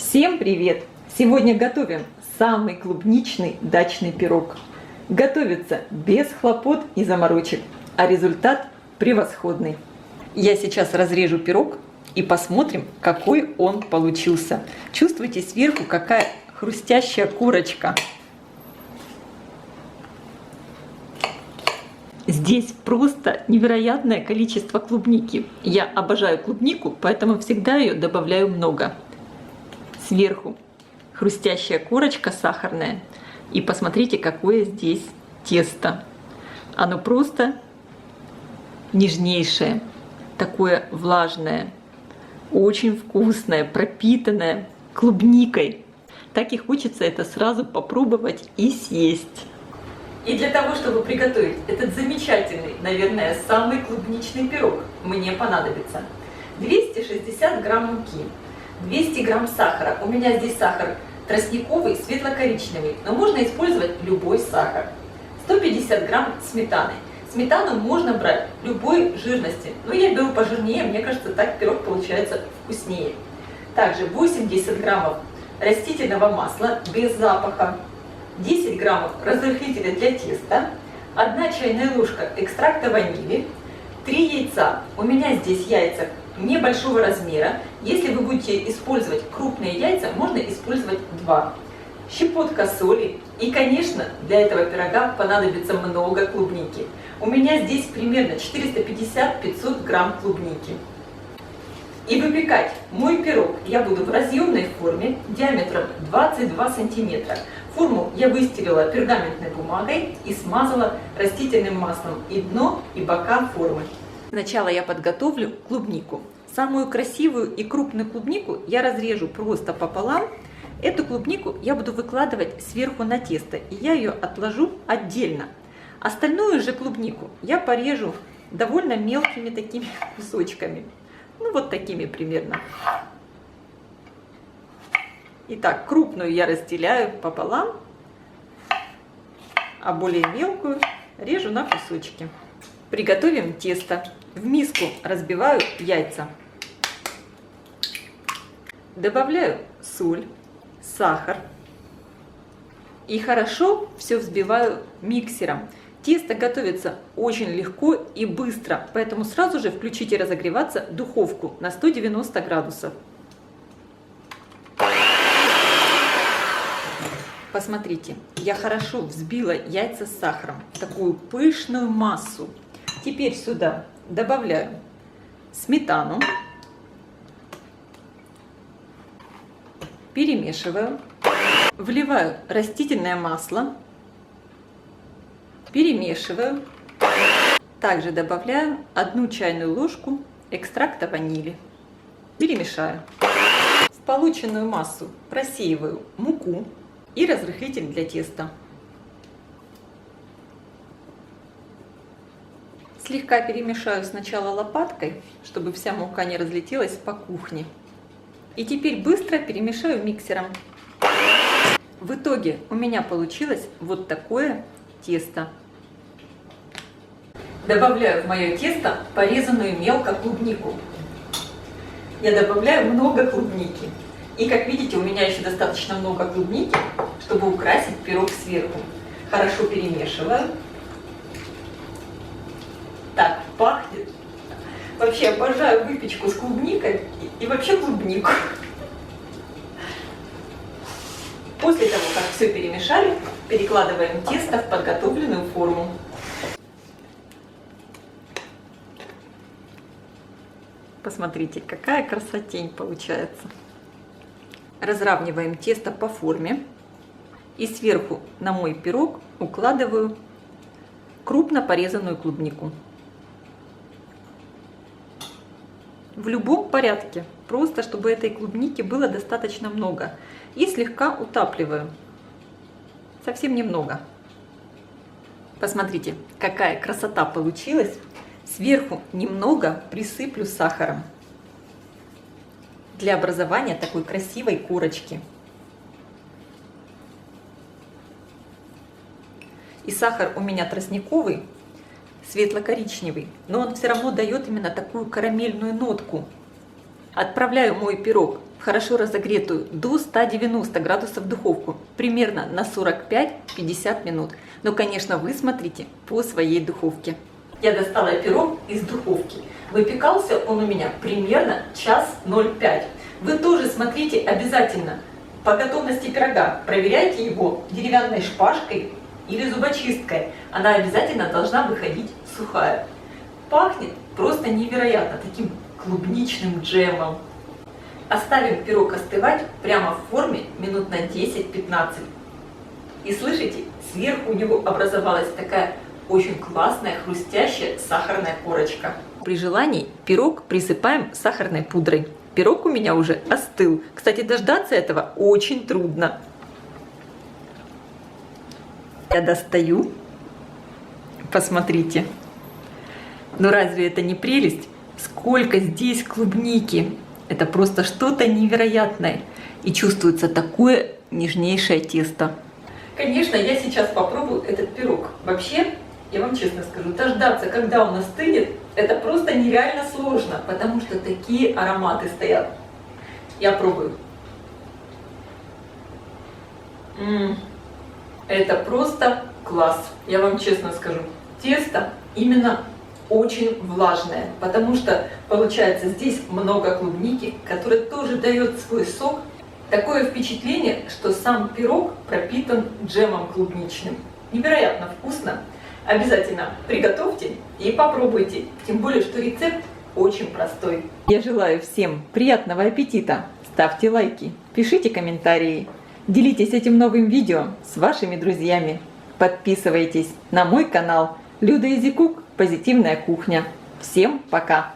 Всем привет! Сегодня готовим самый клубничный дачный пирог. Готовится без хлопот и заморочек, а результат превосходный. Я сейчас разрежу пирог и посмотрим, какой он получился. Чувствуете сверху, какая хрустящая корочка. Здесь просто невероятное количество клубники. Я обожаю клубнику, поэтому всегда ее добавляю много. Сверху хрустящая корочка сахарная. И посмотрите, какое здесь тесто. Оно просто нежнейшее, такое влажное, очень вкусное, пропитанное клубникой. Так и хочется это сразу попробовать и съесть. И для того, чтобы приготовить этот замечательный, наверное, самый клубничный пирог, мне понадобится 260 грамм муки, 200 грамм сахара. У меня здесь сахар тростниковый, светло-коричневый, но можно использовать любой сахар. 150 грамм сметаны. Сметану можно брать любой жирности, но я беру пожирнее, мне кажется, так пирог получается вкуснее. Также 80 граммов растительного масла без запаха, 10 граммов разрыхлителя для теста, 1 чайная ложка экстракта ванили, 3 яйца. У меня здесь яйца небольшого размера. Если вы будете использовать крупные яйца, можно использовать 2. Щепотка соли. И, конечно, для этого пирога понадобится много клубники. У меня здесь примерно 450-500 грамм клубники. И выпекать мой пирог я буду в разъемной форме диаметром 22 сантиметра. Форму я выстелила пергаментной бумагой и смазала растительным маслом и дно, и бока формы. Сначала я подготовлю клубнику. Самую красивую и крупную клубнику я разрежу просто пополам. Эту клубнику я буду выкладывать сверху на тесто, и я ее отложу отдельно. Остальную же клубнику я порежу довольно мелкими такими кусочками. Ну вот такими примерно. Итак, крупную я разделяю пополам, а более мелкую режу на кусочки. Приготовим тесто. В миску разбиваю яйца. Добавляю соль, сахар. И хорошо все взбиваю миксером. Тесто готовится очень легко и быстро, поэтому сразу же включите разогреваться духовку на 190 градусов. Посмотрите, я хорошо взбила яйца с сахаром, такую пышную массу. Теперь сюда добавляю сметану, перемешиваю, вливаю растительное масло, перемешиваю. Также добавляю 1 чайную ложку экстракта ванили. Перемешаю. В полученную массу просеиваю муку и разрыхлитель для теста. Слегка перемешаю сначала лопаткой, чтобы вся мука не разлетелась по кухне. И теперь быстро перемешаю миксером. В итоге у меня получилось вот такое тесто. Добавляю в мое тесто порезанную мелко клубнику. Я добавляю много клубники. И как видите, у меня еще достаточно много клубники, чтобы украсить пирог сверху. Хорошо перемешиваю. Так пахнет. Вообще обожаю выпечку с клубникой и вообще клубнику. После того, как все перемешали, перекладываем тесто в подготовленную форму. Посмотрите, какая красотень получается. Разравниваем тесто по форме и сверху на мой пирог укладываю крупно порезанную клубнику. В любом порядке, просто чтобы этой клубники было достаточно много. И слегка утапливаю, совсем немного. Посмотрите, какая красота получилась. Сверху немного присыплю сахаром для образования такой красивой корочки. И сахар у меня тростниковый, светло-коричневый, но он все равно дает именно такую карамельную нотку. Отправляю мой пирог в хорошо разогретую до 190 градусов духовку, примерно на 45-50 минут. Но, конечно, вы смотрите по своей духовке. Я достала пирог из духовки. Выпекался он у меня примерно 1:05. Вы тоже смотрите обязательно по готовности пирога. Проверяйте его деревянной шпажкой или зубочисткой. Она обязательно должна выходить сухая. Пахнет просто невероятно таким клубничным джемом. Оставим пирог остывать прямо в форме минут на 10-15. И слышите, сверху у него образовалась такая очень классная хрустящая сахарная корочка. При желании пирог присыпаем сахарной пудрой. Пирог у меня уже остыл. Кстати, дождаться этого очень трудно. Я достаю. Посмотрите. Ну разве это не прелесть? Сколько здесь клубники! Это просто что-то невероятное. И чувствуется такое нежнейшее тесто. Конечно, я сейчас попробую этот пирог. Вообще, я вам честно скажу, дождаться, когда он остынет, это просто нереально сложно, потому что такие ароматы стоят. Я пробую. Это просто класс. Я вам честно скажу. Тесто именно очень влажное, потому что получается здесь много клубники, которая тоже дает свой сок. Такое впечатление, что сам пирог пропитан джемом клубничным. Невероятно вкусно. Обязательно приготовьте и попробуйте. Тем более, что рецепт очень простой. Я желаю всем приятного аппетита. Ставьте лайки, пишите комментарии. Делитесь этим новым видео с вашими друзьями. Подписывайтесь на мой канал Люда Изи Кук. Позитивная кухня. Всем пока!